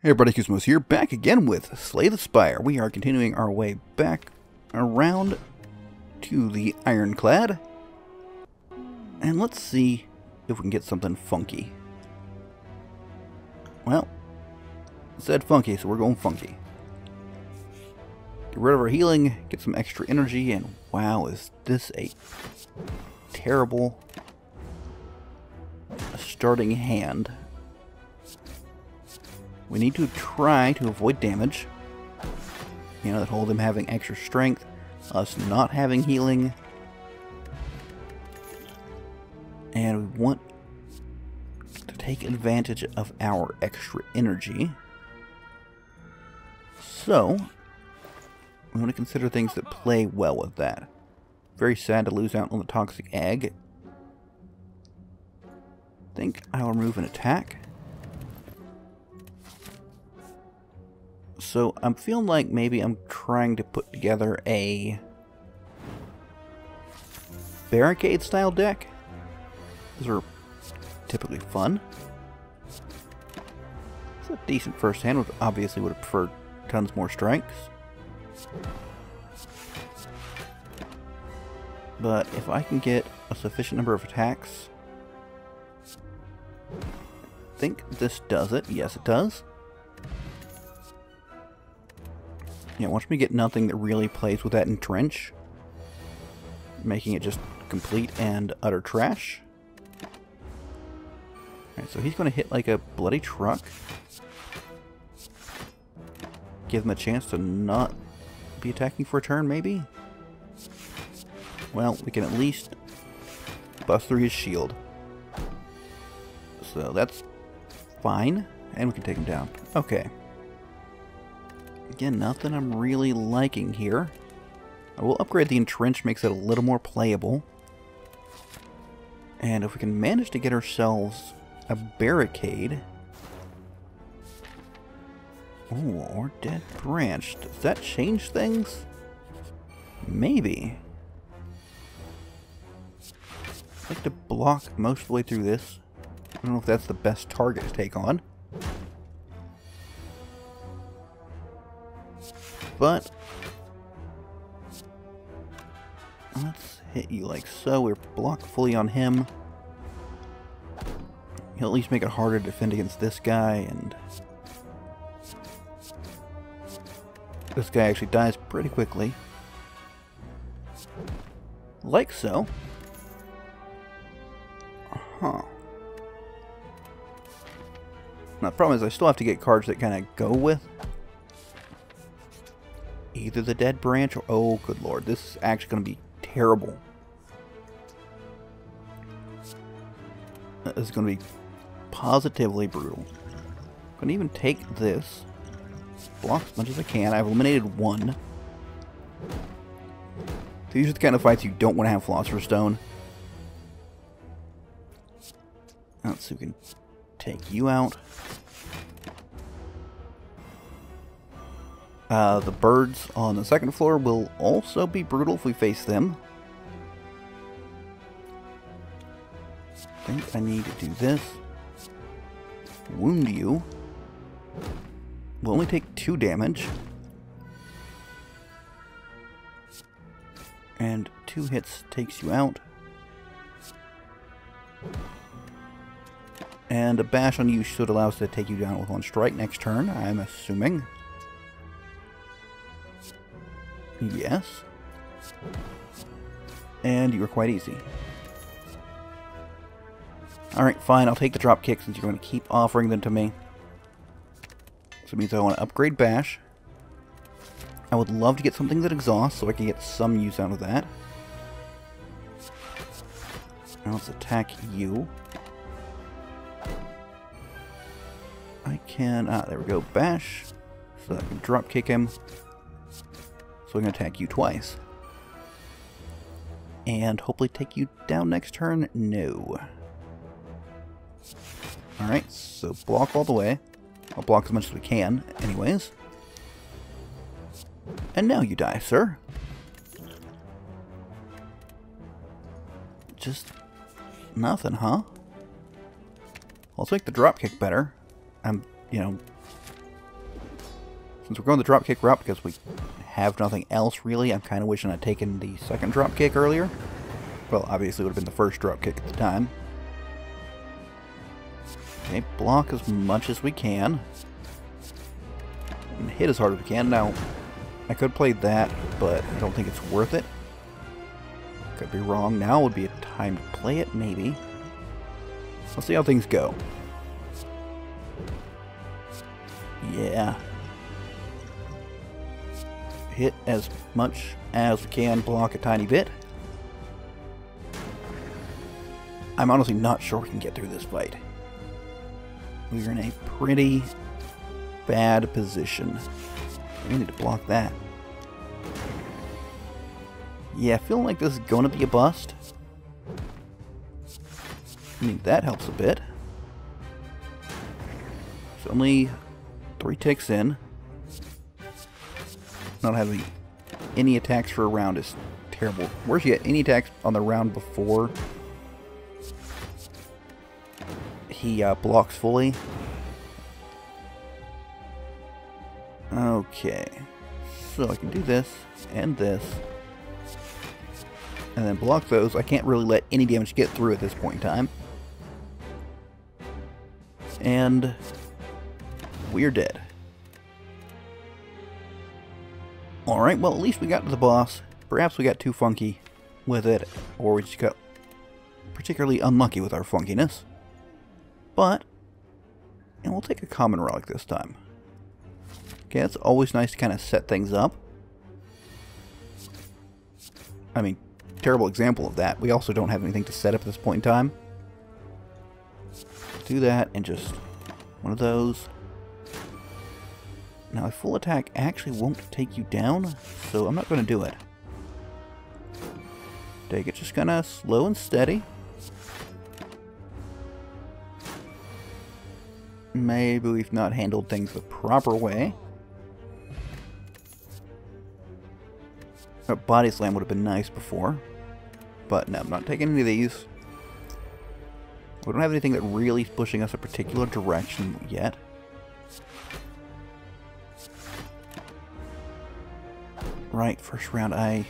Hey everybody, Koosemose here, back again with Slay the Spire. We are continuing our way back around to the Ironclad. And let's see if we can get something funky. Well, it said funky, so we're going funky. Get rid of our healing, get some extra energy, and wow, is this a terrible starting hand. We need to try to avoid damage. You know, that whole them having extra strength, us not having healing. And we want to take advantage of our extra energy. So, we want to consider things that play well with that. Very sad to lose out on the toxic egg. I think I'll remove an attack. So I'm feeling like maybe I'm trying to put together a barricade style deck. Those are typically fun. It's a decent first hand. Obviously would have preferred tons more strikes. But if I can get a sufficient number of attacks, I think this does it. Yes, it does. Yeah, watch me get nothing that really plays with that entrench, making it just complete and utter trash. Alright, so he's going to hit like a bloody truck. Give him a chance to not be attacking for a turn, maybe? Well, we can at least bust through his shield. So that's fine, and we can take him down. Okay. Again, nothing I'm really liking here. I will upgrade the entrench, makes it a little more playable. And if we can manage to get ourselves a barricade... Oh, or dead branch. Does that change things? Maybe. I'd like to block most of the way through this. I don't know if that's the best target to take on. But let's hit you like so. We're blocked fully on him. He'll at least make it harder to defend against this guy, and this guy actually dies pretty quickly. Like so. Huh. Now the problem is I still have to get cards that kind of go with either the dead branch or... Oh, good lord. This is actually going to be terrible. This is going to be positively brutal. I'm going to even take this. Block as much as I can. I've eliminated one. These are the kind of fights you don't want to have Philosopher's Stone. Let's see if we can take you out. The birds on the second floor will also be brutal if we face them. I think I need to do this. Wound you. We'll only take 2 damage. And 2 hits takes you out. And a bash on you should allow us to take you down with 1 strike next turn, I'm assuming. Yes. And you were quite easy. Alright, fine. I'll take the drop kick since you're going to keep offering them to me. So it means I want to upgrade Bash. I would love to get something that exhausts so I can get some use out of that. Now let's attack you. I can... there we go. Bash. So I can drop kick him. So I'm going to attack you twice. And hopefully take you down next turn? No. Alright, so block all the way. I'll block as much as we can, anyways. And now you die, sir. Just nothing, huh? I'll take the drop kick better. I'm, you know, Since we're going the dropkick route because we have nothing else really, I'm kind of wishing I'd taken the second dropkick earlier. Well, obviously it would have been the first dropkick at the time. Okay, block as much as we can. And hit as hard as we can. Now, I could play that, but I don't think it's worth it. Could be wrong. Now would be a time to play it, maybe. Let's see how things go. Yeah. Hit as much as we can, block a tiny bit. I'm honestly not sure we can get through this fight. We're in a pretty bad position. We need to block that. Yeah, feeling like this is going to be a bust. I mean, that helps a bit. It's only 3 ticks in. Not having any attacks for a round is terrible. Where's he get any attacks on the round before he blocks fully? Okay, so I can do this and this, and then block those. I can't really let any damage get through at this point in time. And we're dead. Alright, well at least we got to the boss. Perhaps we got too funky with it, or we just got particularly unlucky with our funkiness. But, and we'll take a common relic this time. Okay, it's always nice to kind of set things up. I mean, terrible example of that. We also don't have anything to set up at this point in time. Do that and just one of those. Now, a full attack actually won't take you down, so I'm not going to do it. Take it just kind of slow and steady. Maybe we've not handled things the proper way. A body slam would have been nice before. But no, I'm not taking any of these. We don't have anything that really is pushing us a particular direction yet. Right, first round I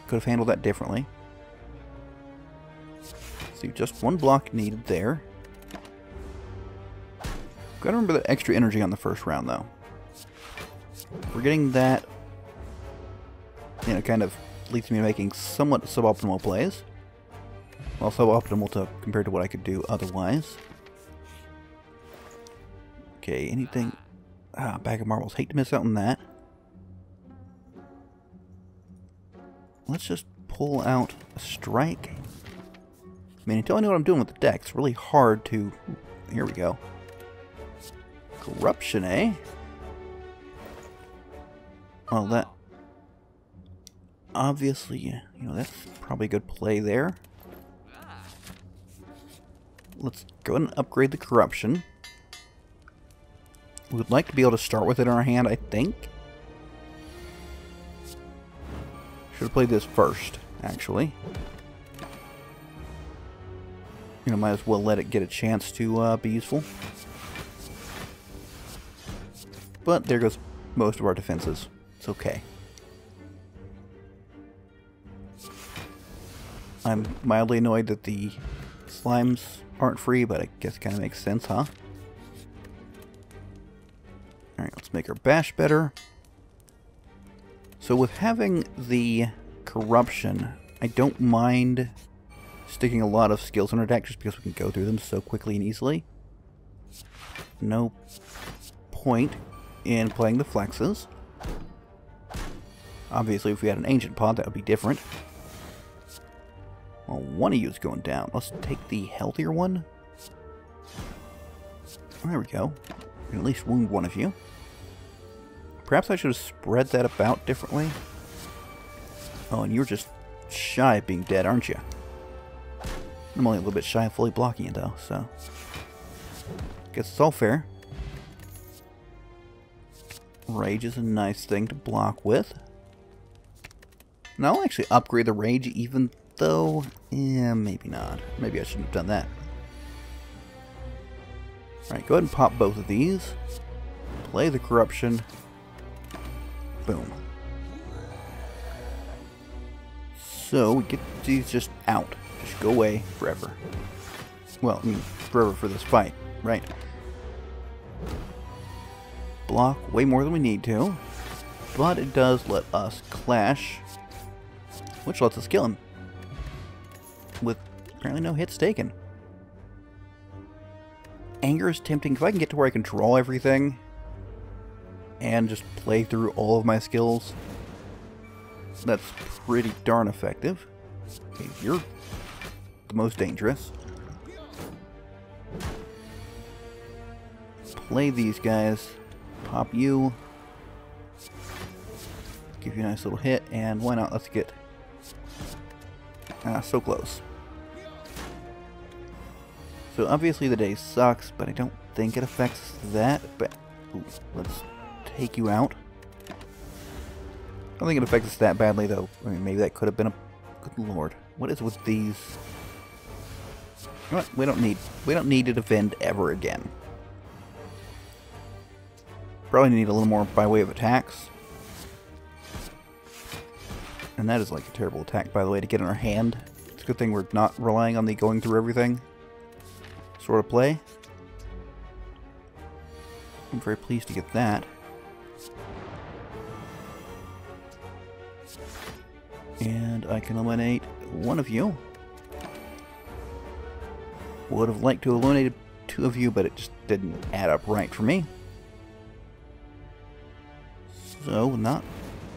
could have handled that differently. See, just one block needed there. Gotta remember the extra energy on the first round, though. We're getting that, you know, kind of leads me to making somewhat suboptimal plays. Well, suboptimal compared to what I could do otherwise. Okay, anything... bag of marbles. Hate to miss out on that. Let's just pull out a strike. I mean, until I know what I'm doing with the deck, it's really hard to... Here we go. Corruption, eh? Well, that... Obviously, you know, that's probably a good play there. Let's go ahead and upgrade the corruption. We would like to be able to start with it in our hand, I think. Should have played this first, actually. You know, might as well let it get a chance to be useful. But there goes most of our defenses. It's okay. I'm mildly annoyed that the slimes aren't free, but I guess it kind of makes sense, huh? Alright, let's make our bash better. So with having the corruption, I don't mind sticking a lot of skills in our deck just because we can go through them so quickly and easily. No point in playing the flexes. Obviously, if we had an ancient pod, that would be different. Well, one of you is going down. Let's take the healthier one. There we go. We can at least wound one of you. Perhaps I should have spread that about differently. Oh, and you're just shy of being dead, aren't you? I'm only a little bit shy of fully blocking it, though, so... Guess it's all fair. Rage is a nice thing to block with. And I'll actually upgrade the rage even though... Yeah, maybe not. Maybe I shouldn't have done that. Alright, go ahead and pop both of these. Play the corruption. Boom. So, we get these just out. Just go away forever. Well, I mean, forever for this fight, right? Block way more than we need to. But it does let us clash, which lets us kill him. With apparently no hits taken. Anger is tempting. If I can get to where I can draw everything and just play through all of my skills, that's pretty darn effective. Okay, you're the most dangerous. Play these guys. Pop you. Give you a nice little hit, and why not? Let's get... so close. So obviously the day sucks, but I don't think it affects that. But ooh, let's take you out. I don't think it affects us that badly, though. I mean, maybe that could have been a... Good lord. What is with these? You know what? We don't need to defend ever again. Probably need a little more by way of attacks. And that is like a terrible attack, by the way, to get in our hand. It's a good thing we're not relying on the going through everything sort of play. I'm very pleased to get that. And I can eliminate one of you. Would have liked to have eliminated two of you, but it just didn't add up right for me. So, not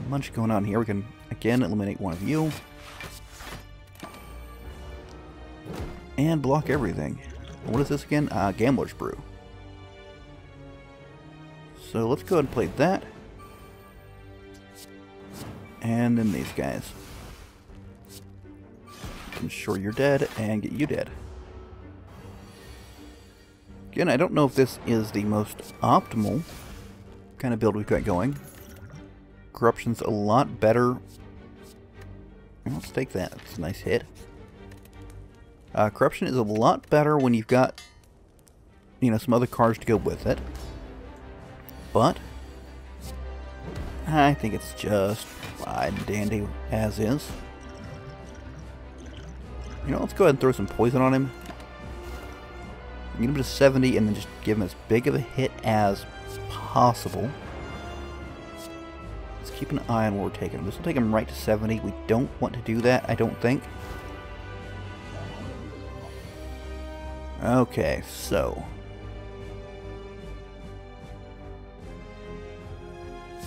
much going on here. We can, again, eliminate one of you. And block everything. What is this again? Gambler's Brew. So, let's go ahead and play that. And then these guys. Ensure you're dead and get you dead. Again, I don't know if this is the most optimal kind of build we've got going. Corruption's a lot better. Let's take that. It's a nice hit. Corruption is a lot better when you've got, you know, some other cards to go with it. But I think it's just fine and dandy as is. You know, let's go ahead and throw some poison on him. Get him to 70 and then just give him as big of a hit as possible. Let's keep an eye on where we're taking him. This will take him right to 70. We don't want to do that, I don't think. Okay, so...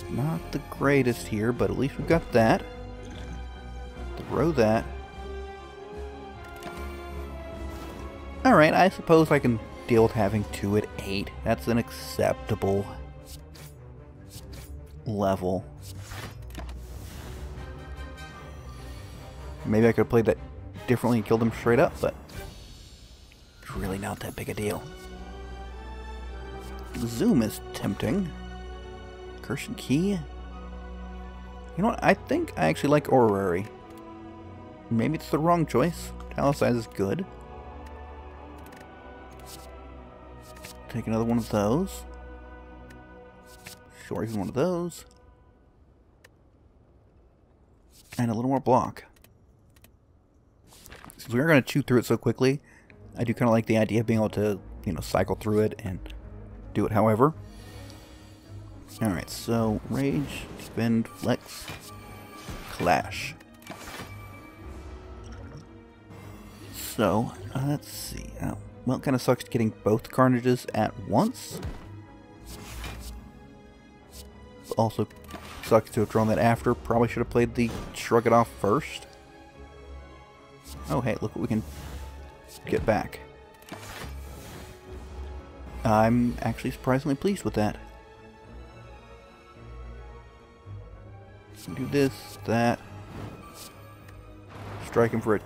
not the greatest here, but at least we've got that. Throw that. Alright, I suppose I can deal with having 2 at 8. That's an acceptable level. Maybe I could have played that differently and killed him straight up, but it's really not that big a deal. Zoom is tempting. Curse and Key. You know what? I think I actually like Orrery. Maybe it's the wrong choice. Talisize is good. Take another one of those. Sure, even one of those. And a little more block. Since we are going to chew through it so quickly, I do kind of like the idea of being able to, you know, cycle through it and do it however. Alright, so Rage, Spend, Flex, Clash. So, let's see. Well, it kind of sucks getting both Carnages at once. Also sucks to have drawn that after. Probably should have played the Shrug It Off first. Oh, hey, look what we can get back. I'm actually surprisingly pleased with that. Do this, that. Strike him for a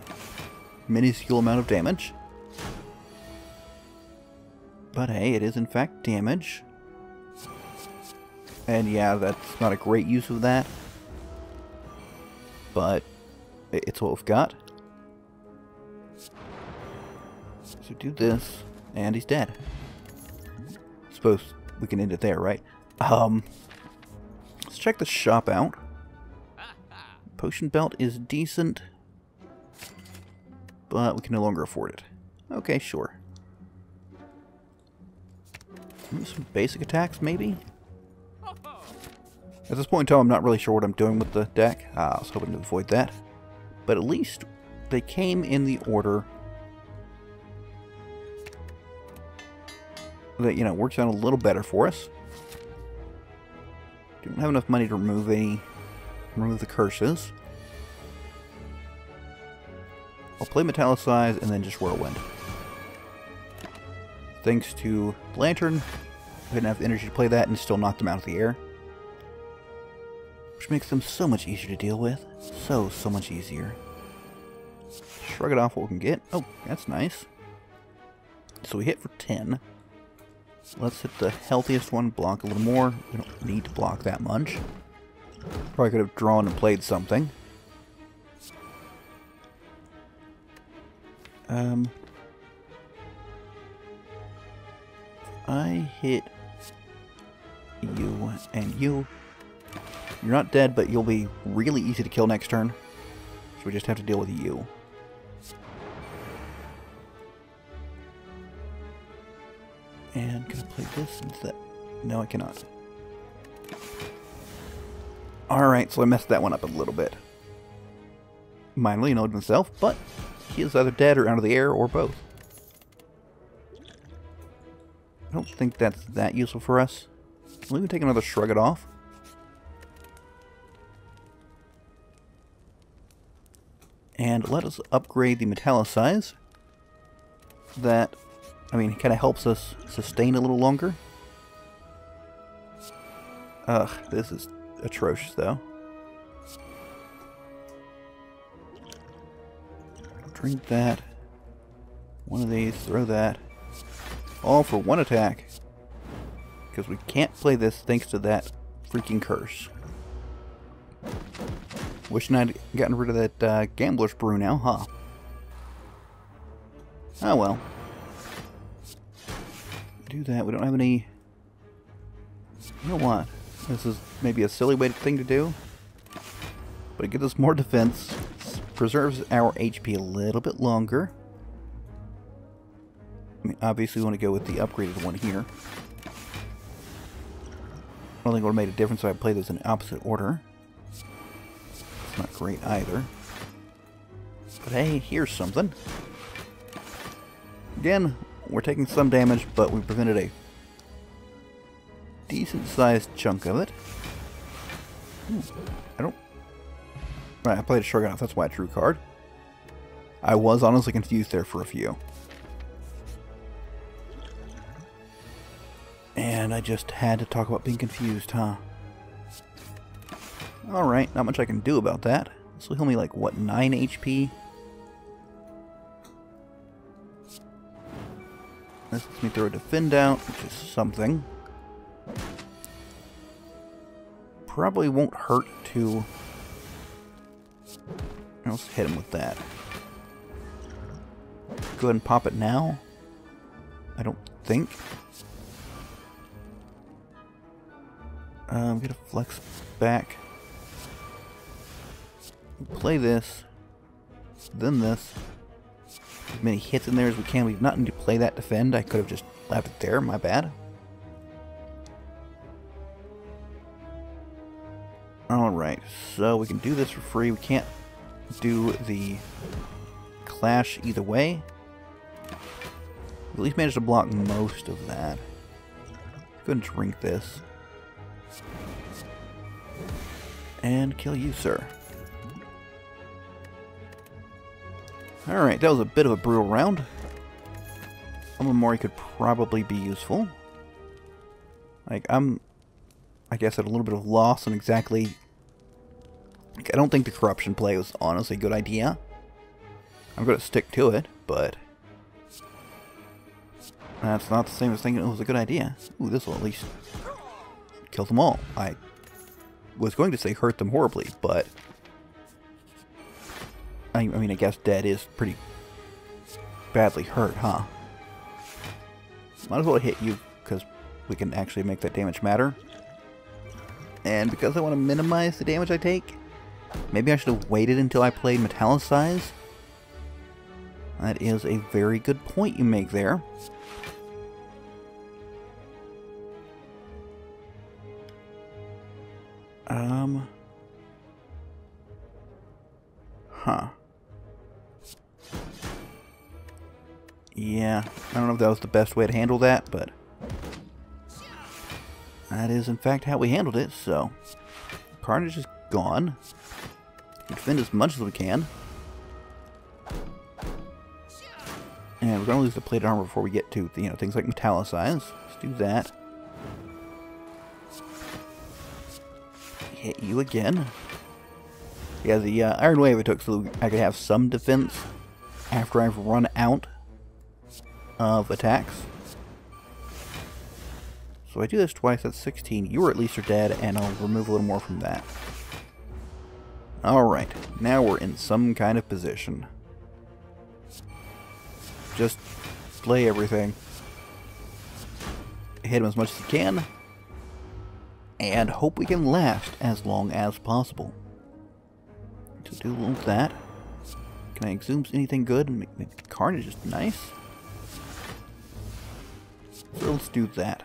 minuscule amount of damage. But hey, it is in fact damage. And yeah, that's not a great use of that. But it's what we've got. So do this, and he's dead. Suppose we can end it there, right? let's check the shop out. Potion belt is decent, but we can no longer afford it. Okay, sure. Some basic attacks, maybe? At this point in time, I'm not really sure what I'm doing with the deck. I was hoping to avoid that. But at least they came in the order that, you know, works out a little better for us. Don't have enough money to remove the curses. I'll play Metallicize and then just Whirlwind. Thanks to Lantern, I didn't have the energy to play that and still knocked them out of the air. Which makes them so much easier to deal with. So much easier. Shrug it off what we can get. Oh, that's nice. So we hit for 10. Let's hit the healthiest one, block a little more. We don't need to block that much. Probably could have drawn and played something. I hit you and you. You're not dead, but you'll be really easy to kill next turn. So we just have to deal with you. And can I play this instead? No, I cannot. Alright, so I messed that one up a little bit. Minorly annoyed himself, but he is either dead or out of the air, or both. I don't think that's that useful for us. We'll even take another Shrug It Off. And let us upgrade the Metallicize. That, I mean, kind of helps us sustain a little longer. Ugh, this is atrocious, though. Drink that. One of these, throw that. All for one attack. Because we can't play this thanks to that freaking curse. Wishing I'd gotten rid of that Gambler's Brew now, huh? Oh well. Do that. We don't have any... You know what? This is maybe a silly thing to do. But it gives us more defense. Preserves our HP a little bit longer. I mean, obviously we want to go with the upgraded one here. I don't think it would have made a difference if I played this in opposite order. It's not great either. But hey, here's something. Again, we're taking some damage, but we prevented a decent-sized chunk of it. I don't... Right, I played a Shrug It Off, that's why I drew a card. I was honestly confused there for a few. And I just had to talk about being confused, huh? Alright, not much I can do about that. This will heal me like, what, 9 HP? This lets me throw a Defend out, which is something. Probably won't hurt to... Let's hit him with that. Go ahead and pop it now. I don't think. Get a flex back. Play this. Then this. As many hits in there as we can. We do not need to play that defend. I could have just left it there. My bad. Alright, so we can do this for free. We can't do the clash either way. At least managed to block most of that. Go ahead and drink this. And kill you, sir. Alright, that was a bit of a brutal round. Omamori could probably be useful. Like, I guess at a little bit of loss on exactly... Like, I don't think the corruption play was honestly a good idea. I'm going to stick to it, but... That's not the same as thinking it was a good idea. Ooh, this will at least kill them all. I was going to say hurt them horribly, but... I mean, I guess dead is pretty badly hurt, huh? Might as well hit you, because we can actually make that damage matter. And because I want to minimize the damage I take, maybe I should have waited until I played Metallicize. That is a very good point you make there. Huh. Yeah, I don't know if that was the best way to handle that, but that is in fact how we handled it, so Carnage is gone. Defend as much as we can. And we're going to lose the plated armor before we get to, things like Metallicize. Let's do that. Hit you again. Yeah, the Iron Wave I took so I could have some defense after I've run out of attacks. So I do this twice, that's 16. You at least are dead, and I'll remove a little more from that. Alright, now we're in some kind of position. Just slay everything. Hit him as much as you can. And hope we can last as long as possible. To do a little of that. Can I exhume anything good? Make Carnage is nice. So let's do that.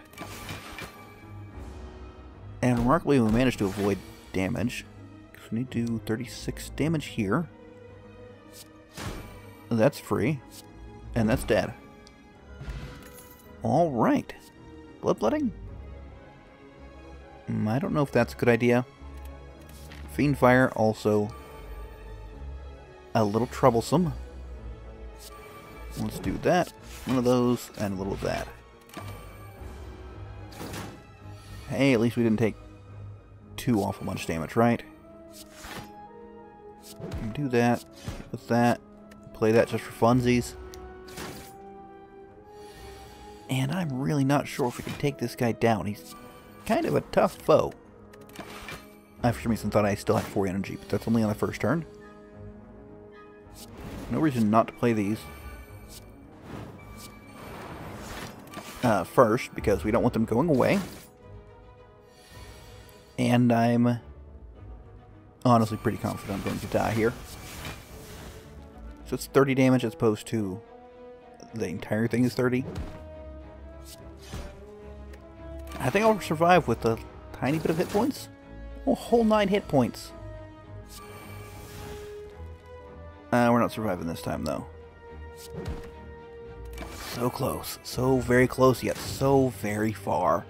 And remarkably, we managed to avoid damage. So we need to do 36 damage here. That's free. And that's dead. Alright. Bloodletting? I don't know if that's a good idea. Fiend Fire also a little troublesome. Let's do that. One of those and a little of that. Hey, at least we didn't take too awful much damage, right? Do that with that. Play that just for funsies. And I'm really not sure if we can take this guy down. He's kind of a tough foe. I for some reason thought I still had 4 energy, but that's only on the first turn. No reason not to play these. First, because we don't want them going away. And I'm honestly pretty confident I'm going to die here. So it's 30 damage as opposed to the entire thing is 30. I think I'll survive with a tiny bit of hit points. A whole 9 hit points. We're not surviving this time, though. So close. So very close, yet so very far.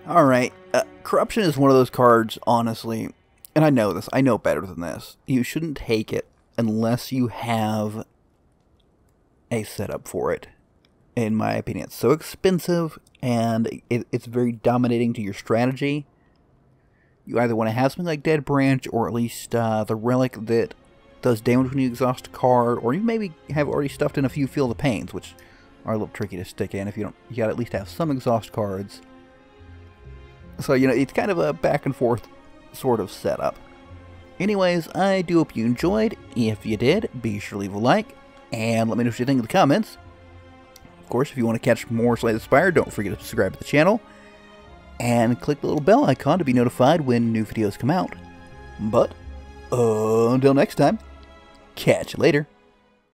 Alright. Corruption is one of those cards, honestly. And I know this. I know better than this. You shouldn't take it unless you have a setup for it. In my opinion, it's so expensive, and it's very dominating to your strategy. You either want to have something like Dead Branch, or at least the Relic that does damage when you exhaust a card, or you maybe have already stuffed in a few Feel the Pains, which are a little tricky to stick in if you don't. You gotta at least have some exhaust cards. So, it's kind of a back and forth sort of setup. Anyways, I do hope you enjoyed. If you did, be sure to leave a like, and let me know what you think in the comments. Of course, if you want to catch more Slay the Spire, don't forget to subscribe to the channel, and click the little bell icon to be notified when new videos come out. But, until next time, catch you later.